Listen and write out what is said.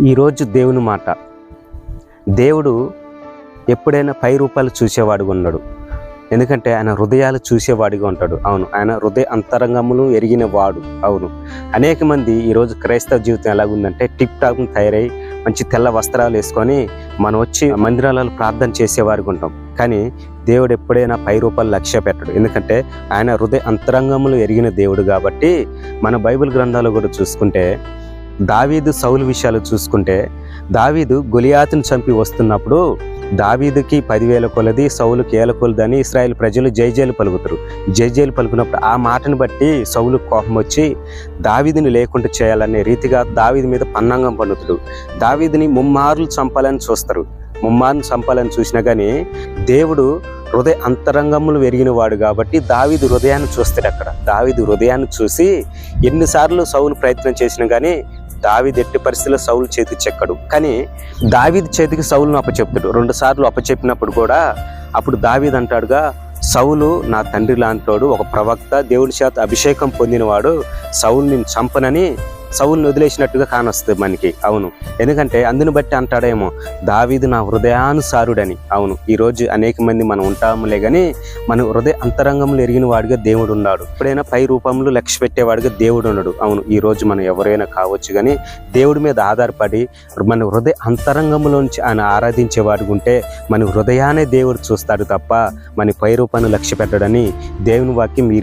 ఈరోజు దేవుని మాట. దేవుడు ఎప్పుడైనా పై రూపాలు చూసేవాడుగా ఉన్నాడు. ఎందుకంటే ఆయన హృదయాలు చూసేవాడిగా ఉంటాడు. అవును, ఆయన హృదయ అంతరంగములు ఎరిగిన వాడు. అవును, అనేక మంది ఈరోజు క్రైస్తవ జీవితం ఎలాగుందంటే టిప్ టాప్ తయారై మంచి తెల్ల వస్త్రాలు వేసుకొని మనం వచ్చి మందిరాలలో ప్రార్థన చేసేవాడిగా ఉంటాం. కానీ దేవుడు ఎప్పుడైనా పై రూపాలు లక్ష్య పెట్టడు. ఎందుకంటే ఆయన హృదయ అంతరంగములు ఎరిగిన దేవుడు కాబట్టి. మన బైబిల్ గ్రంథాలు కూడా చూసుకుంటే దావీదు సౌలు విషయాలు చూసుకుంటే దావీదు గొలియాతును చంపి వస్తున్నప్పుడు దావీదుకి 10,000 కొలది, సౌలుకి 1,000 కొలది అని ఇశ్రాయేలు ప్రజలు జైజేలు పలుకుతారు. జైజేలు పలుకున్నప్పుడు ఆ మాటను బట్టి సౌలు కోపం వచ్చి దావీదుని లేకుండా చేయాలనే రీతిగా దావీదు మీద పన్నాంగం పన్నుతాడు. దావీదుని ముమ్మార్లు చంపాలని చూస్తారు. ముమ్మార్లు చంపాలని చూసినా కానీ దేవుడు హృదయ అంతరంగములు ఎరిగిన వాడు కాబట్టి దావీదు హృదయాన్ని చూస్తాడు. అక్కడ దావీదు హృదయాన్ని చూసి ఎన్నిసార్లు సౌలు ప్రయత్నం చేసినా కానీ దావీదు ఎట్టి పరిస్థితుల్లో సౌలు చేతికి చెక్కడు. కానీ దావీదు చేతికి సౌలును అప్పచెప్తాడు. 2 సార్లు అప్పచెప్పినప్పుడు కూడా అప్పుడు దావీదు అంటాడుగా, సౌలు నా తండ్రి లాంటోడు, ఒక ప్రవక్త, దేవుడి చేత అభిషేకం పొందినవాడు, సౌలు నేను చంపనని సౌలుని వదిలేసినట్టుగా కానొస్తుంది మనకి. అవును, ఎందుకంటే అందుని బట్టి అంటాడేమో దావీదు నా హృదయానుసారుడని. అవును, ఈరోజు అనేక మంది మనం ఉంటాములే కానీ మన హృదయ అంతరంగంలో ఎరిగిన వాడిగా దేవుడు ఉన్నాడు. ఎప్పుడైనా పై రూపంలో లక్ష్య పెట్టేవాడిగా దేవుడు ఉన్నాడు. అవును, ఈరోజు మనం ఎవరైనా కావచ్చు కానీ దేవుడి మీద ఆధారపడి మన హృదయ అంతరంగంలోంచి ఆయన ఆరాధించేవాడిగా ఉంటే మన హృదయాన్ని దేవుడు చూస్తాడు తప్ప మన పై రూపాన్ని లక్ష్య పెట్టడని దేవుని వాక్యం ఈ